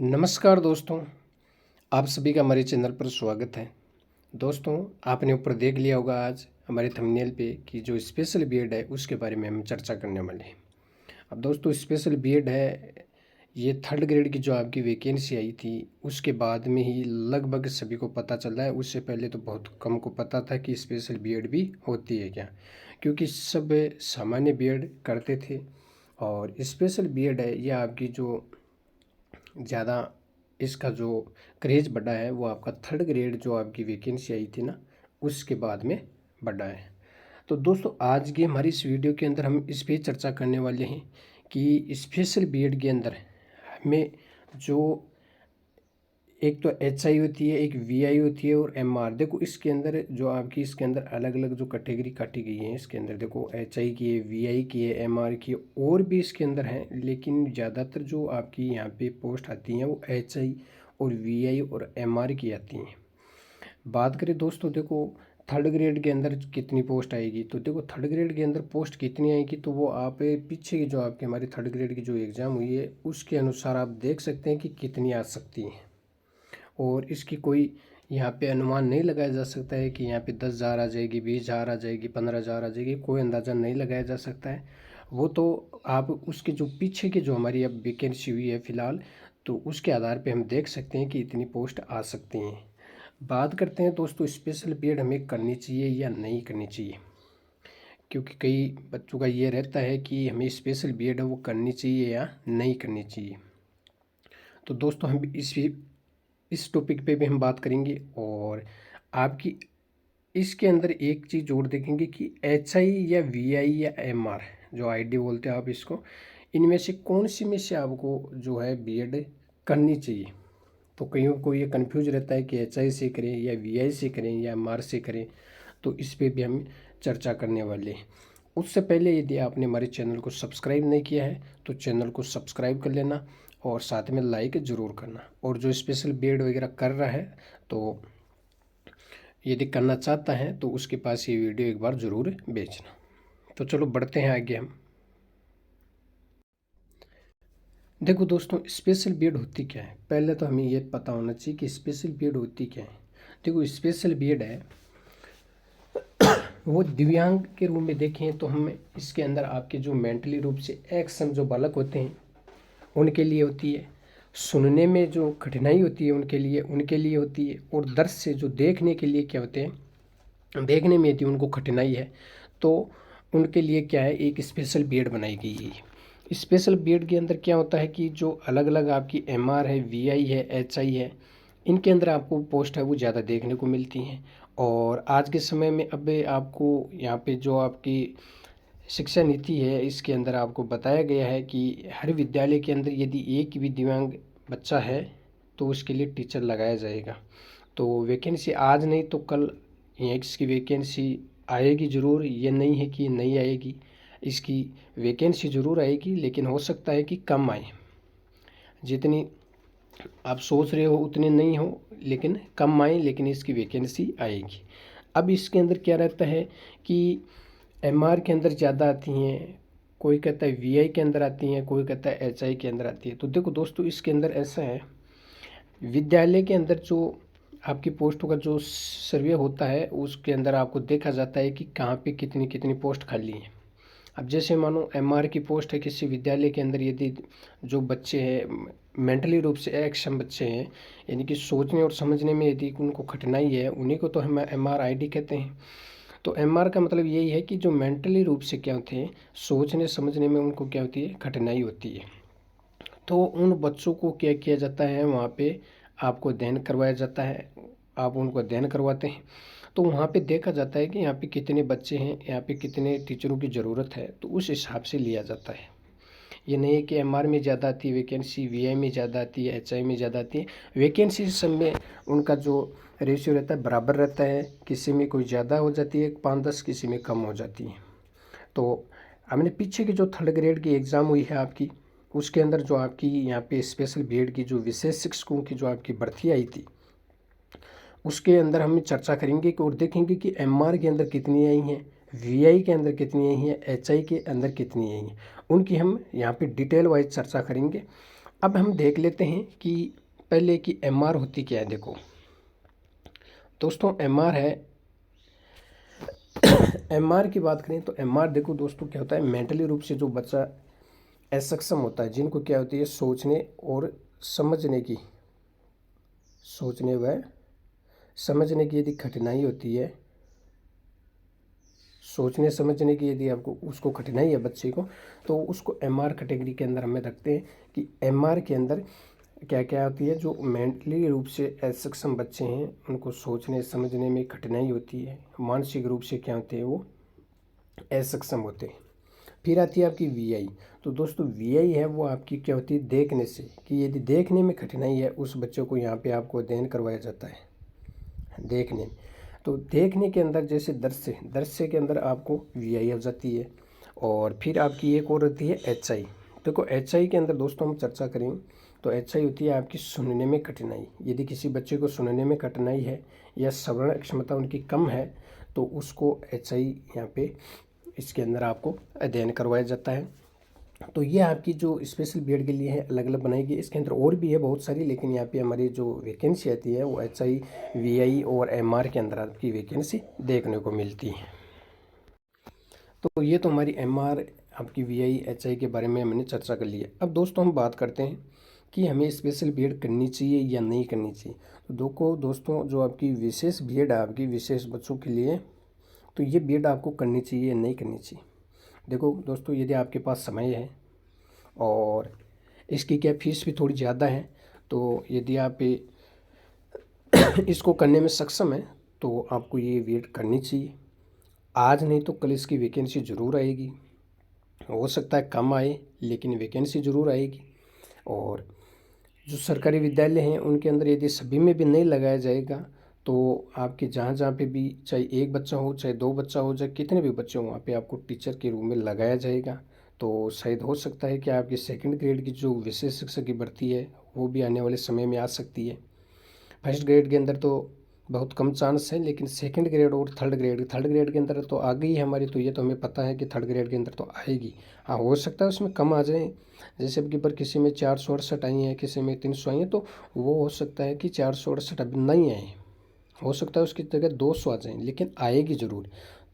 नमस्कार दोस्तों, आप सभी का हमारे चैनल पर स्वागत है। दोस्तों, आपने ऊपर देख लिया होगा आज हमारे थंबनेल पे कि जो स्पेशल बीएड है उसके बारे में हम चर्चा करने वाले हैं। अब दोस्तों, स्पेशल बीएड है, ये थर्ड ग्रेड की जो आपकी वैकेंसी आई थी उसके बाद में ही लगभग सभी को पता चला है। उससे पहले तो बहुत कम को पता था कि स्पेशल बीएड भी होती है क्या, क्योंकि सब सामान्य बीएड करते थे। और स्पेशल बीएड है ये आपकी जो ज़्यादा इसका जो क्रेज़ बढ़ा है वो आपका थर्ड ग्रेड जो आपकी वैकेंसी आई थी ना उसके बाद में बढ़ा है। तो दोस्तों, आज की हमारी इस वीडियो के अंदर हम इस पे चर्चा करने वाले हैं कि स्पेशल बीएड के अंदर हमें जो एक तो एचआई होती है, एक वीआई होती है और एमआर। देखो इसके अंदर जो आपकी इसके अंदर अलग अलग जो कैटेगरी काटी गई है, इसके अंदर देखो एचआई की है, वीआई की है, एमआर की है, और भी इसके अंदर हैं। लेकिन ज़्यादातर जो आपकी यहाँ पे पोस्ट आती हैं वो एचआई और वीआई और एमआर की आती हैं। बात करें दोस्तों, देखो थर्ड ग्रेड के अंदर कितनी पोस्ट आएगी, तो देखो थर्ड ग्रेड के अंदर पोस्ट कितनी आएगी तो वो आप पीछे की जो आपके हमारी थर्ड ग्रेड की जो एग्ज़ाम हुई है उसके अनुसार आप देख सकते हैं कि कितनी आ सकती हैं। और इसकी कोई यहाँ पे अनुमान नहीं लगाया जा सकता है कि यहाँ पे 10,000 आ जाएगी, 20,000 आ जाएगी, 15,000 आ जाएगी, कोई अंदाज़ा नहीं लगाया जा सकता है। वो तो आप उसके जो पीछे की जो हमारी अब वैकेंसी हुई है फ़िलहाल, तो उसके आधार पे हम देख सकते हैं कि इतनी पोस्ट आ सकती हैं। बात करते हैं दोस्तों, स्पेशल बीएड हमें करनी चाहिए या नहीं करनी चाहिए, क्योंकि कई बच्चों का ये रहता है कि हमें स्पेशल बीएड है वो करनी चाहिए या नहीं करनी चाहिए। तो दोस्तों, हम इस टॉपिक पे भी हम बात करेंगे। और आपकी इसके अंदर एक चीज़ जोड़ देखेंगे कि एचआई या वीआई या एमआर जो आईडी बोलते हैं आप इसको, इनमें से कौन सी में से आपको जो है बीएड करनी चाहिए। तो कईयों को ये कन्फ्यूज रहता है कि एचआई से करें या वीआई से करें या एमआर से करें, तो इस पे भी हम चर्चा करने वाले हैं। उससे पहले यदि आपने हमारे चैनल को सब्सक्राइब नहीं किया है तो चैनल को सब्सक्राइब कर लेना और साथ में लाइक ज़रूर करना। और जो स्पेशल बीएड वगैरह कर रहा है तो यदि करना चाहता है तो उसके पास ये वीडियो एक बार ज़रूर भेजना। तो चलो बढ़ते हैं आगे हम। देखो दोस्तों, स्पेशल बीएड होती क्या है, पहले तो हमें ये पता होना चाहिए कि स्पेशल बीएड होती क्या है। देखो स्पेशल बीएड है वो दिव्यांग के रूप में देखें तो हम इसके अंदर आपके जो मेंटली रूप से एक्सम जो बालक होते हैं उनके लिए होती है, सुनने में जो कठिनाई होती है उनके लिए होती है, और दर्द से जो देखने के लिए क्या होते हैं, देखने में यदि उनको कठिनाई है तो उनके लिए क्या है, एक स्पेशल बीएड बनाई गई है। स्पेशल बीएड के अंदर क्या होता है कि जो अलग अलग आपकी एमआर है, वीआई है, एचआई है, इनके अंदर आपको पोस्ट है वो ज़्यादा देखने को मिलती हैं। और आज के समय में अब आपको यहाँ पे जो आपकी शिक्षा नीति है इसके अंदर आपको बताया गया है कि हर विद्यालय के अंदर यदि एक भी दिव्यांग बच्चा है तो उसके लिए टीचर लगाया जाएगा। तो वैकेंसी आज नहीं तो कल इसकी वैकेंसी आएगी ज़रूर, ये नहीं है कि नहीं आएगी। इसकी वैकेंसी ज़रूर आएगी, लेकिन हो सकता है कि कम आए, जितनी आप सोच रहे हो उतने नहीं हो, लेकिन कम आए, लेकिन इसकी वैकेंसी आएगी। अब इसके अंदर क्या रहता है कि एमआर के अंदर ज़्यादा आती हैं, कोई कहता है वीआई के अंदर आती हैं, कोई कहता है एचआई के अंदर आती है। तो देखो दोस्तों, इसके अंदर ऐसा है, विद्यालय के अंदर जो आपकी पोस्टों का जो सर्वे होता है उसके अंदर आपको देखा जाता है कि कहाँ पे कितनी कितनी पोस्ट खाली हैं। अब जैसे मानो एमआर की पोस्ट है किसी विद्यालय के अंदर, यदि जो बच्चे हैं मेंटली रूप से अक्षम बच्चे हैं, यानी कि सोचने और समझने में यदि उनको कठिनाई है, उन्हीं को तो हम एमआर आईडी कहते हैं। तो एमआर का मतलब यही है कि जो मेंटली रूप से क्या होते हैं, सोचने समझने में उनको क्या होती है, कठिनाई होती है। तो उन बच्चों को क्या किया जाता है, वहाँ पे आपको अध्ययन करवाया जाता है, आप उनको अध्ययन करवाते हैं। तो वहाँ पे देखा जाता है कि यहाँ पे कितने बच्चे हैं, यहाँ पे कितने टीचरों की ज़रूरत है, तो उस हिसाब से लिया जाता है। ये नहीं है कि एमआर में ज़्यादा आती है वैकेंसी, वीआई में ज़्यादा आती है, एचआई में ज़्यादा आती है। वैकेंसी सब में उनका जो रेशियो रहता है बराबर रहता है, किसी में कोई ज़्यादा हो जाती है 5-10, किसी में कम हो जाती है। तो हमने पीछे की जो थर्ड ग्रेड की एग्ज़ाम हुई है आपकी, उसके अंदर जो आपकी यहाँ पे स्पेशल बीएड की जो विशेष शिक्षकों की जो आपकी भर्ती आई थी उसके अंदर हम चर्चा करेंगे और देखेंगे कि एमआर के अंदर कितनी आई हैं, वीआई के अंदर कितनी आई हैं, एचआई के अंदर कितनी आई हैं। उनकी हम यहाँ पे डिटेल वाइज चर्चा करेंगे। अब हम देख लेते हैं कि पहले की एमआर होती क्या है। देखो दोस्तों, एमआर है, एमआर की बात करें तो एमआर देखो दोस्तों क्या होता है, मेंटली रूप से जो बच्चा असक्षम होता है, जिनको क्या होती है सोचने और समझने की, सोचने व समझने की यदि कठिनाई होती है, सोचने समझने की यदि आपको उसको कठिनाई है बच्चे को, तो उसको एमआर कैटेगरी के अंदर हमें रखते हैं कि एमआर के अंदर क्या क्या होती है। जो मेंटली रूप से असक्षम बच्चे हैं उनको सोचने समझने में कठिनाई होती है, मानसिक रूप से क्या होते हैं वो असक्षम होते हैं। फिर आती है आपकी वीआई। तो दोस्तों वीआई है वो आपकी क्या होती है देखने से, कि यदि देखने में कठिनाई है उस बच्चे को यहाँ पे आपको अध्ययन करवाया जाता है देखने में। तो देखने के अंदर जैसे दृश्य, दृश्य के अंदर आपको वीआई हो जाती है। और फिर आपकी एक और होती है एचआई। देखो एचआई के अंदर दोस्तों हम चर्चा करें तो एचआई होती है आपकी सुनने में कठिनाई। यदि किसी बच्चे को सुनने में कठिनाई है या श्रवण क्षमता उनकी कम है तो उसको एचआई यहाँ पे इसके अंदर आपको अध्ययन करवाया जाता है। तो ये आपकी जो स्पेशल बीएड के लिए है अलग अलग बनाई गई। इसके अंदर और भी है बहुत सारी, लेकिन यहाँ पे हमारी जो वैकेंसी आती है वो एचआई, वीआई और एमआर के अंदर आपकी वैकेंसी देखने को मिलती है। तो ये तो हमारी एमआर, आपकी वीआई, एचआई के बारे में हमने चर्चा कर ली है। अब दोस्तों हम बात करते हैं कि हमें स्पेशल बीएड करनी चाहिए या नहीं करनी चाहिए। तो दोस्तों जो आपकी विशेष बीएड है आपकी विशेष बच्चों के लिए, तो ये बीएड आपको करनी चाहिए या नहीं करनी चाहिए। देखो दोस्तों, यदि आपके पास समय है और इसकी क्या फीस भी थोड़ी ज़्यादा है, तो यदि आप इसको करने में सक्षम है तो आपको ये बीएड करनी चाहिए। आज नहीं तो कल इसकी वैकेंसी ज़रूर आएगी, हो सकता है कम आए लेकिन वैकेंसी ज़रूर आएगी। और जो सरकारी विद्यालय हैं उनके अंदर यदि सभी में भी नहीं लगाया जाएगा तो आपके जहाँ जहाँ पे भी, चाहे एक बच्चा हो चाहे दो बच्चा हो, चाहे कितने भी बच्चे हों, वहाँ पे आपको टीचर के रूम में लगाया जाएगा। तो शायद हो सकता है कि आपकी सेकंड ग्रेड की जो विशेष शिक्षक की भर्ती है वो भी आने वाले समय में आ सकती है। फर्स्ट ग्रेड के अंदर तो बहुत कम चांस है, लेकिन सेकंड ग्रेड और थर्ड ग्रेड के अंदर तो आ गई है हमारी, तो ये तो हमें पता है कि थर्ड ग्रेड के अंदर तो आएगी। हाँ हो सकता है उसमें कम आ जाए, जैसे अब की पर किसी में 468 आई हैं, किसी में 300 आई हैं, तो वो हो सकता है कि 468 अभी नहीं आए, हो सकता है उसकी जगह 200 आ जाएँ, लेकिन आएगी ज़रूर।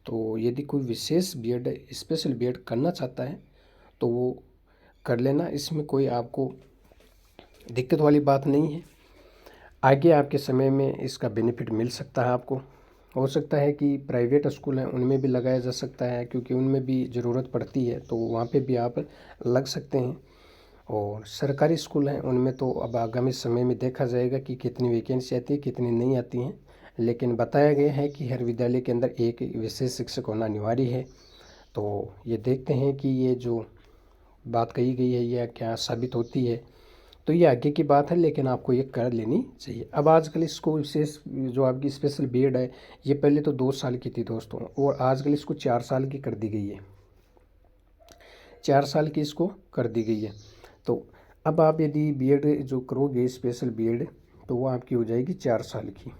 तो यदि कोई विशेष बीएड, स्पेशल बीएड करना चाहता है तो वो कर लेना, इसमें कोई आपको दिक्कत वाली बात नहीं है। आगे आपके समय में इसका बेनिफिट मिल सकता है आपको। हो सकता है कि प्राइवेट स्कूल हैं उनमें भी लगाया जा सकता है, क्योंकि उनमें भी ज़रूरत पड़ती है, तो वहाँ पे भी आप लग सकते हैं। और सरकारी स्कूल हैं उनमें तो अब आगामी समय में देखा जाएगा कि कितनी वैकेंसी आती है कितनी नहीं आती हैं, लेकिन बताया गया है कि हर विद्यालय के अंदर एक विशेष शिक्षक होना अनिवार्य है। तो ये देखते हैं कि ये जो बात कही गई है यह क्या साबित होती है। तो ये आगे की बात है, लेकिन आपको ये कर लेनी चाहिए। अब आजकल इसको विशेष जो आपकी स्पेशल बीएड है, ये पहले तो 2 साल की थी दोस्तों, और आजकल इसको 4 साल की कर दी गई है, 4 साल की इसको कर दी गई है। तो अब आप यदि बीएड जो करोगे स्पेशल बीएड, तो वो आपकी हो जाएगी 4 साल की।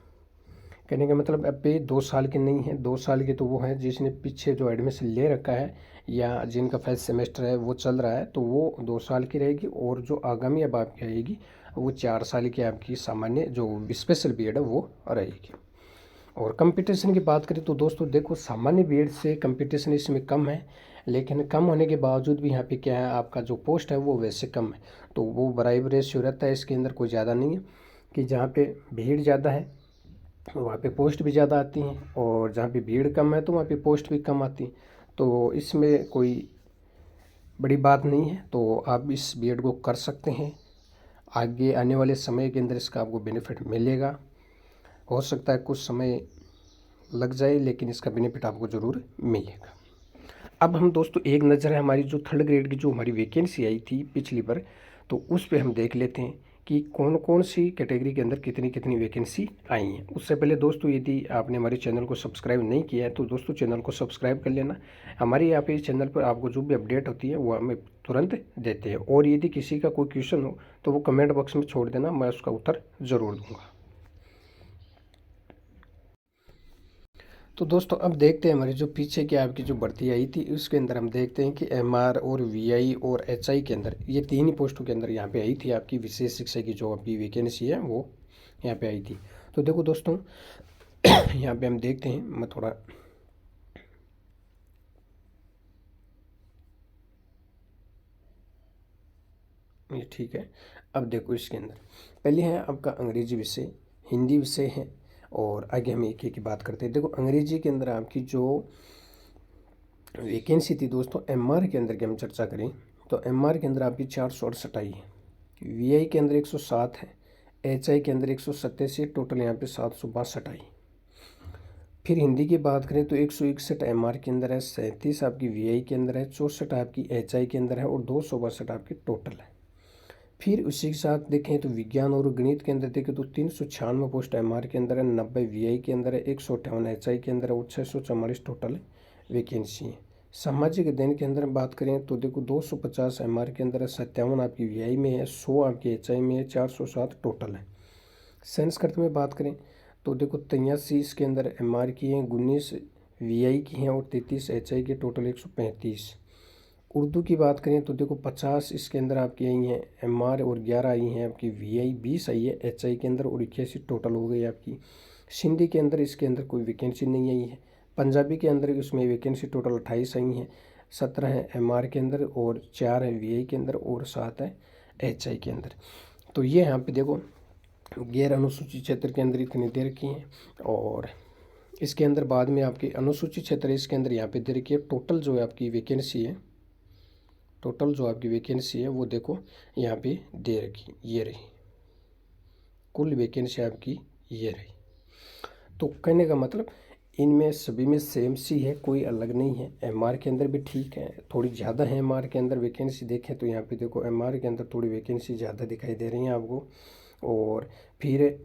कहने का मतलब अब पे 2 साल की नहीं है, 2 साल की तो वो है जिसने पीछे जो एडमिशन ले रखा है या जिनका फर्स्ट सेमेस्टर है वो चल रहा है, तो वो 2 साल की रहेगी। और जो आगामी अब आपकी आएगी वो 4 साल की आपकी सामान्य जो स्पेशल बीएड है वो रहेगी। और कंपटीशन की बात करें तो दोस्तों देखो, सामान्य बीएड से कंपटीशन इसमें कम है, लेकिन कम होने के बावजूद भी यहाँ पे क्या है, आपका जो पोस्ट है वो वैसे कम है। तो वो बराबर रेशियो रहता है, इसके अंदर कोई ज़्यादा नहीं है कि जहाँ पे भीड़ ज़्यादा है वहाँ पे पोस्ट भी ज़्यादा आती हैं, और जहाँ पे भीड़ कम है तो वहाँ पे पोस्ट भी कम आती हैं। तो इसमें कोई बड़ी बात नहीं है, तो आप इस बीएड को कर सकते हैं। आगे आने वाले समय के अंदर इसका आपको बेनिफिट मिलेगा। हो सकता है कुछ समय लग जाए, लेकिन इसका बेनिफिट आपको ज़रूर मिलेगा। अब हम दोस्तों एक नज़र है हमारी जो थर्ड ग्रेड की जो हमारी वैकेंसी आई थी पिछली बार, तो उस पे हम देख लेते हैं कि कौन कौन सी कैटेगरी के अंदर कितनी कितनी वैकेंसी आई हैं। उससे पहले दोस्तों यदि आपने हमारे चैनल को सब्सक्राइब नहीं किया है तो दोस्तों चैनल को सब्सक्राइब कर लेना। हमारे यहाँ पे चैनल पर आपको जो भी अपडेट होती है वो हमें तुरंत देते हैं। और यदि किसी का कोई क्वेश्चन हो तो वो कमेंट बॉक्स में छोड़ देना, मैं उसका उत्तर ज़रूर दूँगा। तो दोस्तों अब देखते हैं हमारी जो पीछे की आपकी जो भर्ती आई थी उसके अंदर हम देखते हैं कि एमआर और वीआई और एचआई के अंदर ये 3 ही पोस्टों के अंदर यहाँ पे आई थी आपकी विशेष शिक्षा की जो अभी वैकेंसी है वो यहाँ पे आई थी। तो देखो दोस्तों यहाँ पे हम देखते हैं, मैं थोड़ा ये ठीक है। अब देखो इसके अंदर पहले है आपका अंग्रेजी विषय, हिंदी विषय है और आगे हम एक एक की बात करते हैं। देखो अंग्रेजी के अंदर आपकी जो वैकेंसी थी दोस्तों एमआर के अंदर की हम चर्चा करें तो एमआर के अंदर आपकी 468 आई है, वीआई के अंदर 107 है, एचआई के अंदर 187, टोटल यहाँ पे 762 आई। फिर हिंदी की बात करें तो 161 एमआर के अंदर है, 37 आपकी वीआई के अंदर है, 64 आपकी एचआई के अंदर है और 262 आपकी टोटल है। फिर उसी के साथ देखें तो विज्ञान और गणित के अंदर देखें तो 396 पोस्ट एमआर के अंदर है, 90 वीआई के अंदर है, 158 एचआई के अंदर है और 644 टोटल वैकेंसी है। सामाजिक अध्ययन के अंदर बात करें तो देखो 250 एमआर के अंदर है, 57 आपकी वीआई में है, 100 आपकी एचआई में है, 407 टोटल है। संस्कृत में बात करें तो देखो 83 इसके अंदर एमआर की हैं, 19 वीआई की हैं और 33 एचआई के, टोटल 135। उर्दू की बात करें तो देखो 50 इसके अंदर आपकी आई हैं एमआर और 11 आई हैं आपकी वीआई, 20 आई है एचआई के अंदर और 81 टोटल हो गई आपकी। सिंधी के अंदर इसके अंदर कोई वैकेंसी नहीं आई है। पंजाबी के अंदर उसमें वैकेंसी टोटल 28 आई हैं, 17 है एमआर के अंदर और 4 है वीआई के अंदर और 7 है एचआई के अंदर। तो ये यहाँ पे देखो गैर अनुसूचित क्षेत्र के अंदर इतनी दे रखी हैं और इसके अंदर बाद में आपकी अनुसूचित क्षेत्र इसके अंदर यहाँ पे दे रखी है। टोटल जो है आपकी वैकेंसी है, टोटल जो आपकी वैकेंसी है वो देखो यहाँ पे दे रखी, ये रही कुल वैकेंसी आपकी ये रही। तो कहने का मतलब इनमें सभी में सेम सी है, कोई अलग नहीं है। एमआर के अंदर भी ठीक है, थोड़ी ज़्यादा है एमआर के अंदर वैकेंसी देखें तो यहाँ पे देखो एमआर के अंदर थोड़ी वैकेंसी ज़्यादा दिखाई दे रही है आपको। और फिर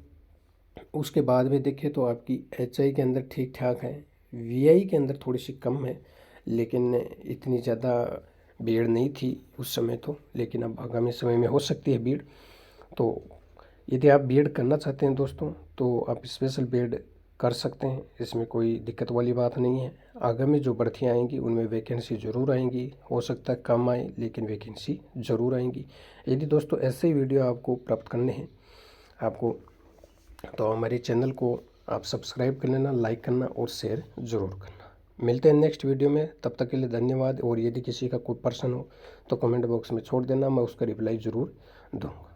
उसके बाद में देखें तो आपकी एचआई के अंदर ठीक ठाक है, वीआई के अंदर थोड़ी सी कम है लेकिन इतनी ज़्यादा भीड़ नहीं थी उस समय तो, लेकिन अब आगामी समय में हो सकती है भीड़। तो यदि आप बीएड करना चाहते हैं दोस्तों तो आप स्पेशल बीएड कर सकते हैं, इसमें कोई दिक्कत वाली बात नहीं है। आगामी जो भर्तियाँ आएंगी उनमें वैकेंसी ज़रूर आएंगी, हो सकता है कम आए लेकिन वैकेंसी ज़रूर आएंगी। यदि दोस्तों ऐसे ही वीडियो आपको प्राप्त करने हैं आपको तो हमारे चैनल को आप सब्सक्राइब कर लेना, लाइक करना और शेयर ज़रूर करना। मिलते हैं नेक्स्ट वीडियो में, तब तक के लिए धन्यवाद। और यदि किसी का कोई प्रश्न हो तो कमेंट बॉक्स में छोड़ देना, मैं उसका रिप्लाई ज़रूर दूँगा।